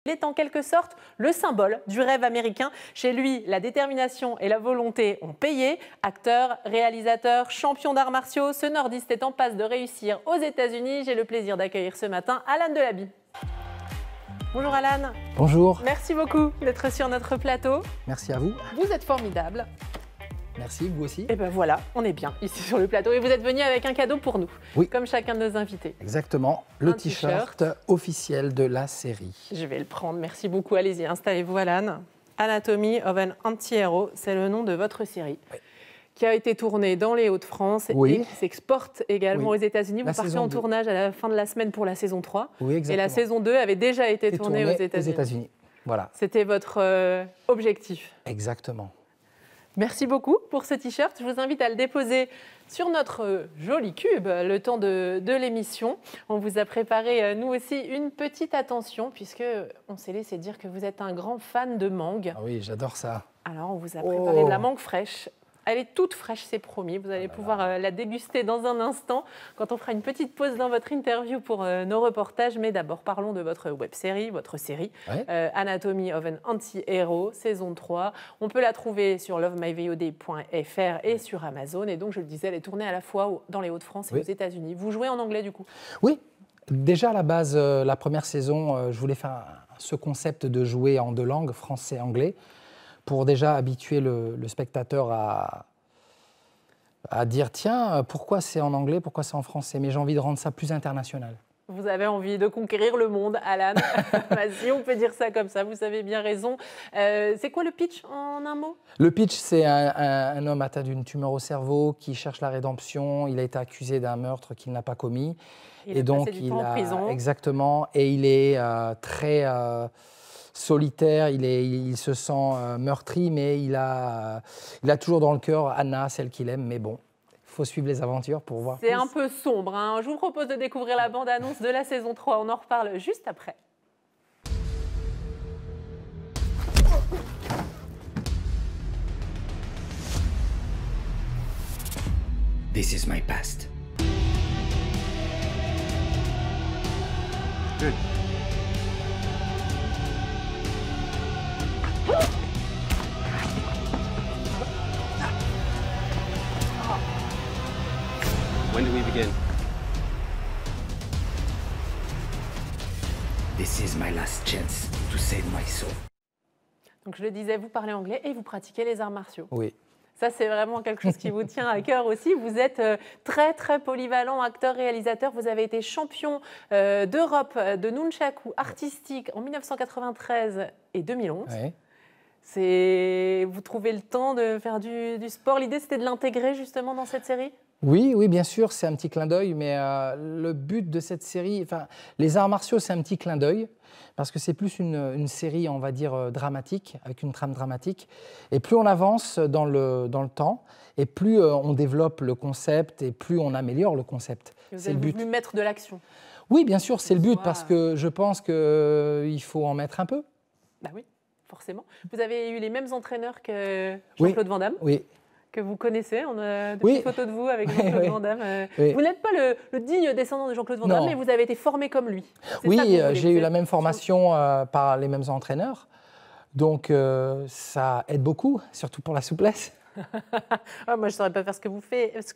Il est en quelque sorte le symbole du rêve américain. Chez lui, la détermination et la volonté ont payé. Acteur, réalisateur, champion d'arts martiaux, ce nordiste est en passe de réussir aux États-Unis. J'ai le plaisir d'accueillir ce matin Alan Delaby. Bonjour Alan. Bonjour. Merci beaucoup d'être sur notre plateau. Merci à vous. Vous êtes formidable. Merci, vous aussi. Et ben voilà, on est bien ici sur le plateau. Et vous êtes venu avec un cadeau pour nous, oui, comme chacun de nos invités. Exactement, le t-shirt officiel de la série. Je vais le prendre, merci beaucoup. Allez-y, installez-vous Alan. Anatomy of an Anti-Hero, c'est le nom de votre série. Oui. Qui a été tournée dans les Hauts-de-France et qui s'exporte également aux États-Unis. Vous partez en tournage à la fin de la semaine pour la saison 3. Oui, exactement. Et la saison 2 avait déjà été tournée aux États-Unis. Voilà. C'était votre objectif. Exactement. Merci beaucoup pour ce t-shirt. Je vous invite à le déposer sur notre joli cube le temps de l'émission. On vous a préparé, nous aussi, une petite attention puisqu'on s'est laissé dire que vous êtes un grand fan de mangue. Ah oui, j'adore ça. Alors, on vous a préparé de la mangue fraîche. Elle est toute fraîche, c'est promis. Vous allez pouvoir la déguster dans un instant quand on fera une petite pause dans votre interview pour nos reportages. Mais d'abord, parlons de votre web-série, votre série, Anatomy of an Anti-Hero, saison 3. On peut la trouver sur lovemyvod.fr et sur Amazon. Et donc, je le disais, elle est tournée à la fois dans les Hauts-de-France et aux États-Unis. Vous jouez en anglais, du coup? Oui. Déjà, à la base, la première saison, je voulais faire ce concept de jouer en deux langues, français et anglais, pour déjà habituer le spectateur à dire « Tiens, pourquoi c'est en anglais, pourquoi c'est en français ?» Mais j'ai envie de rendre ça plus international. Vous avez envie de conquérir le monde, Alan. Si on peut dire ça comme ça, vous avez bien raison. C'est quoi le pitch en un mot? Le pitch, c'est un homme atteint d'une tumeur au cerveau qui cherche la rédemption. Il a été accusé d'un meurtre qu'il n'a pas commis. Il a passé du temps en prison. Exactement. Et il est très... solitaire, il se sent meurtri, mais il a toujours dans le cœur Anna, celle qu'il aime, mais bon, il faut suivre les aventures pour voir. C'est un peu sombre, hein. Je vous propose de découvrir la bande-annonce de la saison 3, on en reparle juste après. This is my past. Good. When do we begin? This is my last chance to save my soul. Donc je le disais, vous parlez anglais et vous pratiquez les arts martiaux. Oui. Ça, c'est vraiment quelque chose qui vous tient à cœur aussi. Vous êtes très, très polyvalent, acteur, réalisateur. Vous avez été champion d'Europe de nunchaku artistique en 1993 et 2011. Oui. Vous trouvez le temps de faire du sport. L'idée, c'était de l'intégrer justement dans cette série? Oui, bien sûr, c'est un petit clin d'œil, mais le but de cette série, enfin, les arts martiaux, c'est un petit clin d'œil, parce que c'est plus une série, on va dire, dramatique, avec une trame dramatique. Et plus on avance dans le temps, et plus on développe le concept, et plus on améliore le concept. Vous avez voulu mettre de l'action? Oui, bien sûr, c'est le but, parce que je pense qu'il faut en mettre un peu. Bah oui, forcément. Vous avez eu les mêmes entraîneurs que Jean-Claude Van Damme? Oui. Que vous connaissez, on a des photos de vous avec Jean-Claude Van Damme. Vous n'êtes pas le digne descendant de Jean-Claude Van Damme, mais vous avez été formé comme lui. Oui, j'ai eu la même formation par les mêmes entraîneurs, donc ça aide beaucoup, surtout pour la souplesse. Moi, je ne saurais pas faire ce que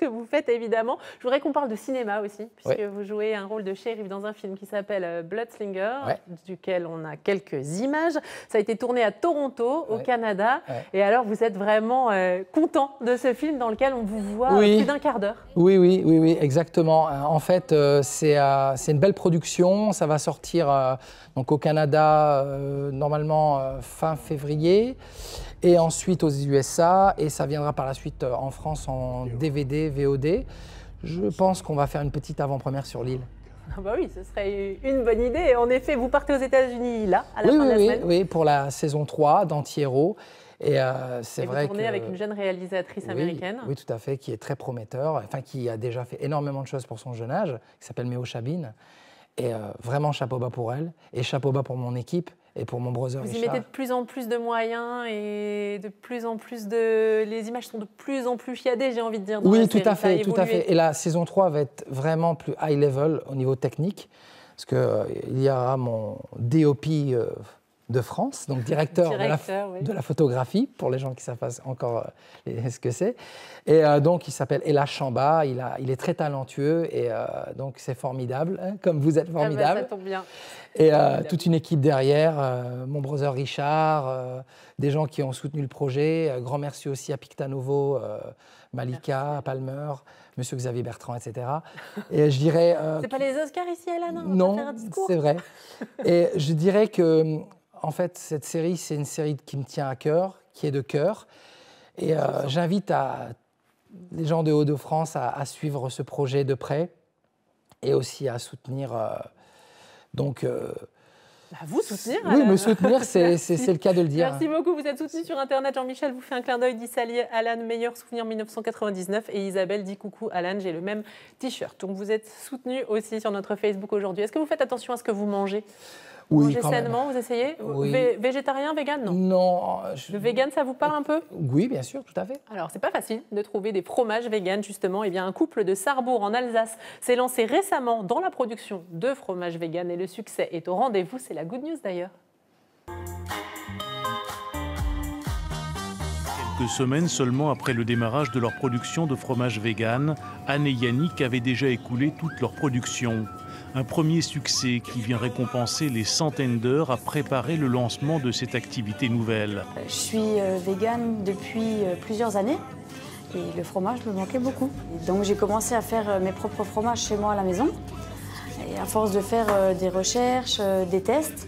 vous faites, évidemment. Je voudrais qu'on parle de cinéma aussi, puisque vous jouez un rôle de shérif dans un film qui s'appelle Bloodslinger, duquel on a quelques images. Ça a été tourné à Toronto, au Canada. Et alors, vous êtes vraiment content de ce film dans lequel on vous voit plus d'un quart d'heure. Oui, exactement. En fait, c'est une belle production. Ça va sortir donc au Canada, normalement fin février. Et ensuite aux USA, et ça viendra par la suite en France en DVD, VOD. Je pense qu'on va faire une petite avant-première sur l'île. Ah bah oui, ce serait une bonne idée. En effet, vous partez aux États-Unis là, à la fin de la semaine. Oui, pour la saison 3 d'Anti-Héros. Et c'est vrai que... vous tournez avec une jeune réalisatrice américaine. Oui, tout à fait, qui est très prometteur, enfin qui a déjà fait énormément de choses pour son jeune âge, qui s'appelle Méo Chabine. Et vraiment, chapeau bas pour elle, et chapeau bas pour mon équipe. Et pour mon brother Richard. Vous y mettez de plus en plus de moyens et de plus en plus de... Les images sont de plus en plus chiadées, j'ai envie de dire. Oui, tout à fait. Et la saison 3 va être vraiment plus high level au niveau technique. Parce qu'il y aura mon DOP de France, donc directeur de la photographie, pour les gens qui savent pas encore ce que c'est. Et donc, il s'appelle Ella Chamba, il est très talentueux et donc c'est formidable, hein, comme vous êtes formidable. Ça tombe bien. Et toute une équipe derrière, mon brother Richard, des gens qui ont soutenu le projet. Grand merci aussi à Pictanovo, Malika, Palmer, Monsieur Xavier Bertrand, etc. Et je dirais... c'est pas les Oscars ici, Alan? Non, c'est vrai. Et je dirais que, en fait, cette série, c'est une série qui me tient à cœur, qui est de cœur. Et j'invite les gens de Hauts-de-France à suivre ce projet de près et aussi à soutenir... À vous soutenir. Oui, me soutenir, c'est le cas de le dire. Merci beaucoup, vous êtes soutenu sur Internet. Jean-Michel vous fait un clin d'œil, dit salut Alan, meilleur souvenir 1999. Et Isabelle dit coucou Alan, j'ai le même t-shirt. Donc vous êtes soutenu aussi sur notre Facebook aujourd'hui. Est-ce que vous faites attention à ce que vous mangez? Oui, mangez sainement, vous essayez? Oui. Végétarien, vegan? Non. Non. Le vegan, ça vous parle un peu? Oui, bien sûr, tout à fait. Alors, c'est pas facile de trouver des fromages vegan, justement. Eh bien, un couple de Sarrebourg en Alsace s'est lancé récemment dans la production de fromages vegan et le succès est au rendez-vous. C'est la good news d'ailleurs. Quelques semaines seulement après le démarrage de leur production de fromage vegan, Anne et Yannick avaient déjà écoulé toute leur production. Un premier succès qui vient récompenser les centaines d'heures à préparer le lancement de cette activité nouvelle. Je suis végane depuis plusieurs années et le fromage me manquait beaucoup. Et donc j'ai commencé à faire mes propres fromages chez moi à la maison. Et à force de faire des recherches, des tests,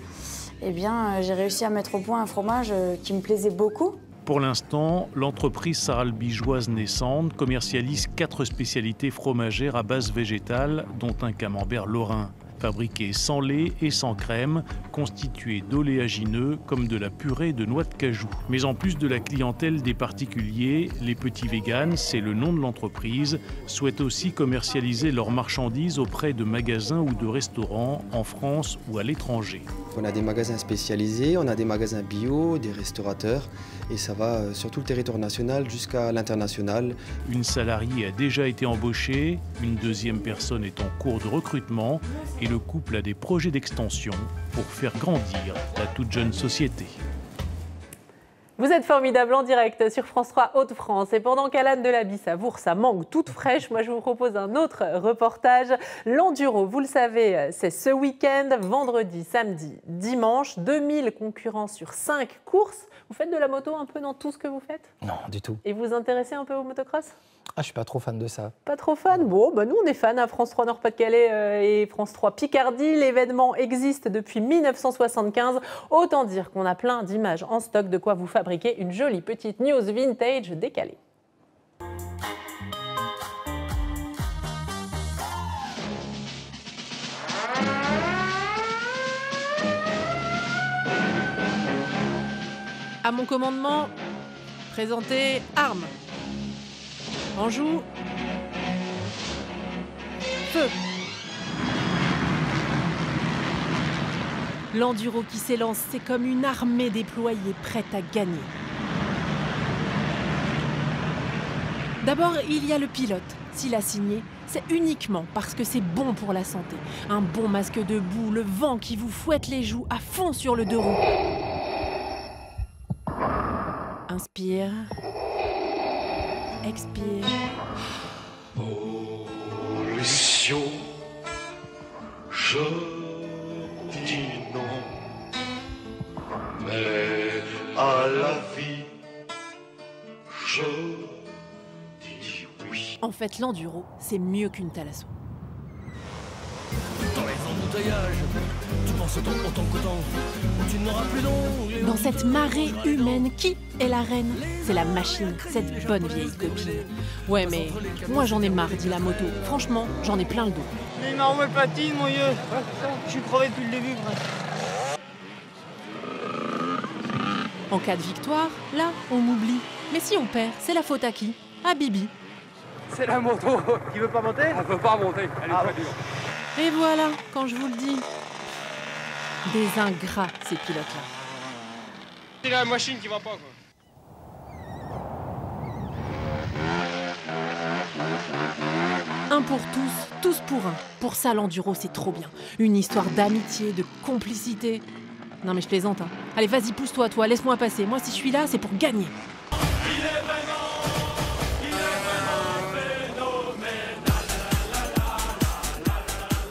eh bien, j'ai réussi à mettre au point un fromage qui me plaisait beaucoup. Pour l'instant, l'entreprise saralbigeoise naissante commercialise 4 spécialités fromagères à base végétale, dont un camembert lorrain. Fabriqué sans lait et sans crème, constitué d'oléagineux comme de la purée de noix de cajou. Mais en plus de la clientèle des particuliers, les petits véganes, c'est le nom de l'entreprise, souhaitent aussi commercialiser leurs marchandises auprès de magasins ou de restaurants en France ou à l'étranger. On a des magasins spécialisés, on a des magasins bio, des restaurateurs et ça va sur tout le territoire national jusqu'à l'international. Une salariée a déjà été embauchée, une deuxième personne est en cours de recrutement et le couple a des projets d'extension pour faire grandir la toute jeune société. Vous êtes formidable en direct sur France 3 Hauts-de-France. Et pendant qu'Alan Delaby savoure sa mangue toute fraîche, moi je vous propose un autre reportage. L'enduro, vous le savez, c'est ce week-end, vendredi, samedi, dimanche. 2000 concurrents sur 5 courses. Vous faites de la moto un peu dans tout ce que vous faites? Non, du tout. Et vous vous intéressez un peu au motocross? Ah, je suis pas trop fan de ça. Pas trop fan? Bon, bah nous on est fans à France 3 Nord-Pas-de-Calais et France 3 Picardie. L'événement existe depuis 1975. Autant dire qu'on a plein d'images en stock, de quoi vous fabriquer une jolie petite news vintage décalée. À mon commandement, présentez armes. En joue, feu. L'enduro qui s'élance, c'est comme une armée déployée prête à gagner. D'abord, il y a le pilote. S'il a signé, c'est uniquement parce que c'est bon pour la santé. Un bon masque de boue, le vent qui vous fouette les joues à fond sur le deux roues. Inspire. Expire. Pollution, je dis non, mais à la vie, je dis oui. En fait, l'enduro, c'est mieux qu'une Thalasso. Dans les embouteillages, tu penses autant qu'autant, tu n'auras plus d'ongles. Dans cette marée humaine, qui est la reine? C'est la machine, cette bonne vieille copine. Ouais, mais moi j'en ai marre, dit la moto. Franchement, j'en ai plein le dos. Mais normal platine, mon vieux. Je suis crevé depuis le début, En cas de victoire, là, on m'oublie. Mais si on perd, c'est la faute à qui? À Bibi. C'est la moto qui veut pas monter? Elle veut pas monter, elle est pas dure. Et voilà, quand je vous le dis, des ingrats, ces pilotes-là. C'est la machine qui va pas, quoi. Un pour tous pour un. Pour ça, l'enduro, c'est trop bien. Une histoire d'amitié, de complicité. Non mais je plaisante. Hein. Allez, vas-y, pousse-toi, toi, laisse-moi passer. Moi, si je suis là, c'est pour gagner.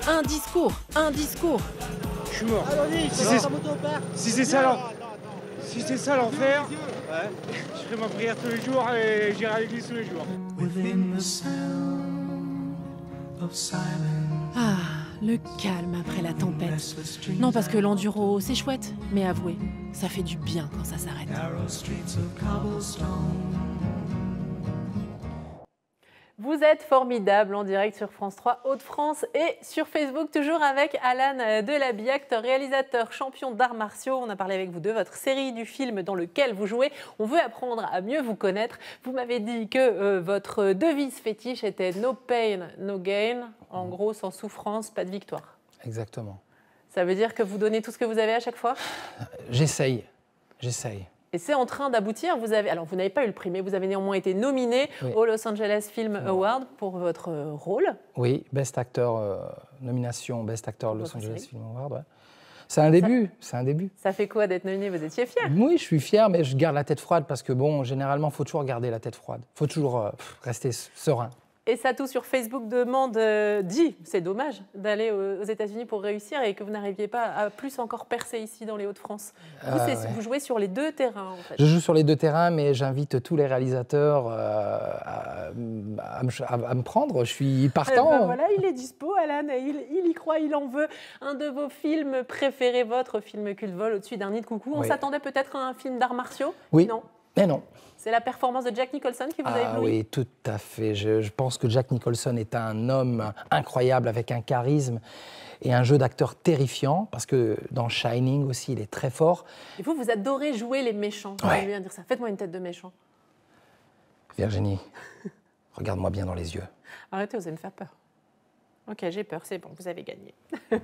Un discours, un discours. Je suis mort. Si c'est ça l'enfer, je ferai ma prière tous les jours et j'irai à l'église tous les jours. Ah, le calme après la tempête. Non, parce que l'enduro, c'est chouette, mais avouez, ça fait du bien quand ça s'arrête. Vous êtes formidable en direct sur France 3 Hauts-de-France et sur Facebook, toujours avec Alan Delaby, acteur, réalisateur, champion d'arts martiaux. On a parlé avec vous de votre série, du film dans lequel vous jouez. On veut apprendre à mieux vous connaître. Vous m'avez dit que votre devise fétiche était « No pain, no gain ». En gros, sans souffrance, pas de victoire. Exactement. Ça veut dire que vous donnez tout ce que vous avez à chaque fois? J'essaye. Et c'est en train d'aboutir. Alors, vous n'avez pas eu le prix, mais vous avez néanmoins été nominé au Los Angeles Film Award pour votre rôle. Oui, Best Actor, nomination Best Actor Los Angeles Film Award. Ouais. C'est un début, Ça fait quoi d'être nominé? Vous étiez fier? Oui, je suis fier, mais je garde la tête froide parce que, bon, généralement, il faut toujours garder la tête froide. Il faut toujours rester serein. Et Satou sur Facebook dit, c'est dommage, d'aller aux États-Unis pour réussir et que vous n'arriviez pas à plus encore percer ici dans les Hauts-de-France. Vous jouez sur les deux terrains, en fait. Je joue sur les deux terrains, mais j'invite tous les réalisateurs à me prendre. Je suis partant. Voilà, il est dispo, Alan, il y croit, il en veut. Un de vos films préférés, votre film culte, Vol au-dessus d'un nid de coucou. On s'attendait peut-être à un film d'arts martiaux? Oui. Non. Mais non. C'est la performance de Jack Nicholson qui vous a ébloui? Oui, tout à fait. Je pense que Jack Nicholson est un homme incroyable avec un charisme et un jeu d'acteur terrifiant, parce que dans Shining aussi, il est très fort. Et vous adorez jouer les méchants. Ouais. Je viens de dire ça. Faites-moi une tête de méchant. Virginie, regarde-moi bien dans les yeux. Arrêtez, vous allez me faire peur. Ok, j'ai peur, c'est bon, vous avez gagné.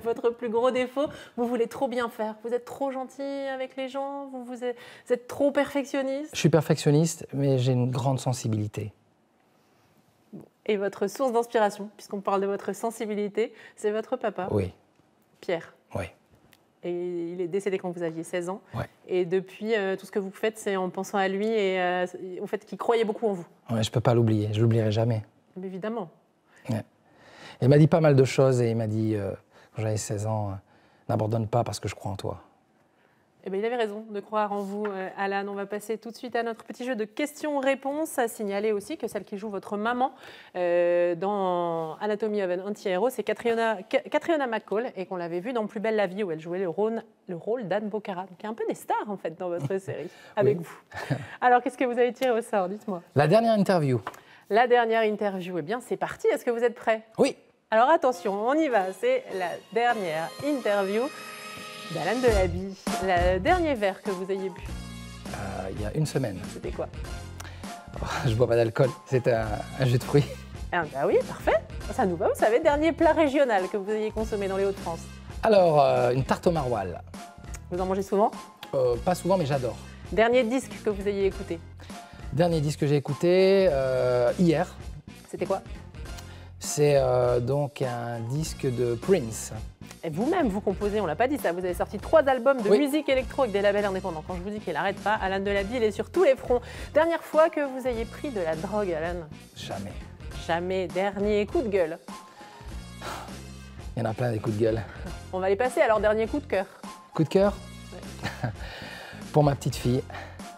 Votre plus gros défaut, vous voulez trop bien faire. Vous êtes trop gentil avec les gens, vous êtes trop perfectionniste. Je suis perfectionniste, mais j'ai une grande sensibilité. Et votre source d'inspiration, puisqu'on parle de votre sensibilité, c'est votre papa, Oui. Pierre. Oui. Et il est décédé quand vous aviez 16 ans. Ouais. Et depuis, tout ce que vous faites, c'est en pensant à lui et au fait qu'il croyait beaucoup en vous. Ouais, je ne peux pas l'oublier, je ne l'oublierai jamais. Mais évidemment. Ouais. Il m'a dit pas mal de choses et il m'a dit, quand j'avais 16 ans, n'abandonne pas parce que je crois en toi. Eh bien, il avait raison de croire en vous, Alan. On va passer tout de suite à notre petit jeu de questions-réponses. À signaler aussi que celle qui joue votre maman dans Anatomy of an Anti-Hero, c'est Catriona McCall, et qu'on l'avait vue dans Plus belle la vie, où elle jouait le rôle d'Anne Bocara, qui est un peu des stars, en fait, dans votre série, avec vous. Alors, qu'est-ce que vous avez tiré au sort? Dites-moi. La dernière interview. La dernière interview, eh bien, c'est parti. Est-ce que vous êtes prêts? Oui. Alors, attention, on y va. C'est la dernière interview d'Alan Delaby. Le dernier verre que vous ayez bu? Il y a une semaine. C'était quoi? Je bois pas d'alcool, c'était un jus de fruits. Ah bah oui, parfait. Ça nous va, vous savez, dernier plat régional que vous ayez consommé dans les Hauts-de-France? Alors, une tarte au maroilles. Vous en mangez souvent? Pas souvent, mais j'adore. Dernier disque que vous ayez écouté? Dernier disque que j'ai écouté hier. C'était quoi? C'est donc un disque de Prince. Et vous-même, vous composez, on l'a pas dit ça, vous avez sorti 3 albums de musique électro avec des labels indépendants. Quand je vous dis qu'il n'arrête pas, Alan Delaby, il est sur tous les fronts. Dernière fois que vous ayez pris de la drogue, Alan? Jamais. Jamais. Dernier coup de gueule? Il y en a plein des coups de gueule. On va les passer, alors dernier coup de cœur. Coup de cœur? Pour ma petite fille.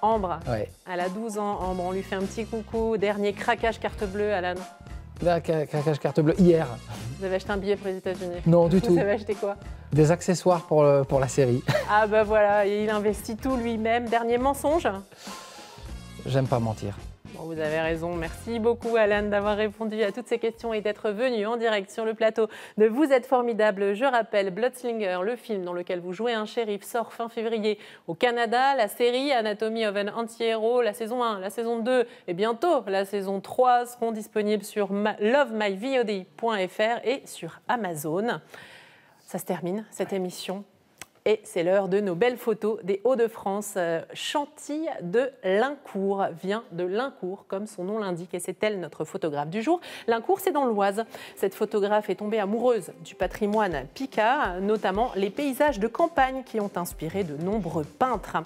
Ambre. Ouais. Elle a 12 ans, Ambre, on lui fait un petit coucou. Dernier craquage carte bleue, Alan? Craquage carte bleue, hier. Vous avez acheté un billet pour les États-Unis? Non, du tout. Vous avez acheté quoi? Des accessoires pour la série. Ah bah voilà, il investit tout lui-même. Dernier mensonge? J'aime pas mentir. Bon, vous avez raison. Merci beaucoup, Alan, d'avoir répondu à toutes ces questions et d'être venu en direct sur le plateau de Vous êtes formidable. Je rappelle, Bloodslinger, le film dans lequel vous jouez un shérif, sort fin février au Canada. La série Anatomy of an Anti-Hero, la saison 1, la saison 2 et bientôt la saison 3 seront disponibles sur lovemyvod.fr et sur Amazon. Ça se termine, cette émission. Et c'est l'heure de nos belles photos des Hauts-de-France. Chantilly de Lincourt vient de Lincourt, comme son nom l'indique, et c'est elle notre photographe du jour. Lincourt, c'est dans l'Oise. Cette photographe est tombée amoureuse du patrimoine picard, notamment les paysages de campagne qui ont inspiré de nombreux peintres.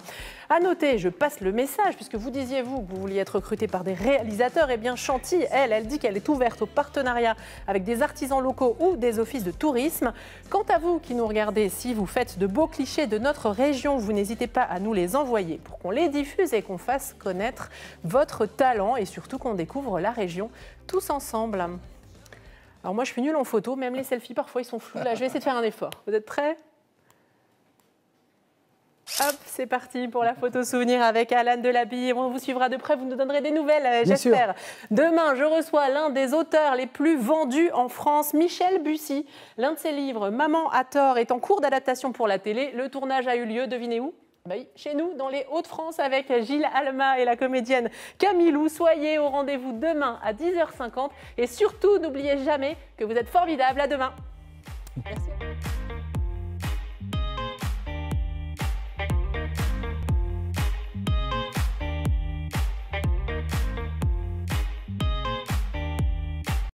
À noter, je passe le message, puisque vous disiez, vous, que vous vouliez être recruté par des réalisateurs. Eh bien, Chantilly, elle dit qu'elle est ouverte au partenariat avec des artisans locaux ou des offices de tourisme. Quant à vous qui nous regardez, si vous faites de beaux clichés de notre région, vous n'hésitez pas à nous les envoyer pour qu'on les diffuse et qu'on fasse connaître votre talent et surtout qu'on découvre la région tous ensemble. Alors moi, je suis nulle en photo, même les selfies, parfois, ils sont flous. Là, je vais essayer de faire un effort. Vous êtes prêts ? Hop, c'est parti pour la photo souvenir avec Alan Delabille. On vous suivra de près, vous nous donnerez des nouvelles, j'espère. Demain, je reçois l'un des auteurs les plus vendus en France, Michel Bussy. L'un de ses livres, Maman a tort, est en cours d'adaptation pour la télé. Le tournage a eu lieu, devinez où ? Chez nous, dans les Hauts-de-France, avec Gilles Alma et la comédienne Camille Lou. Soyez au rendez-vous demain à 10h50. Et surtout, n'oubliez jamais que vous êtes formidables. À demain. Merci.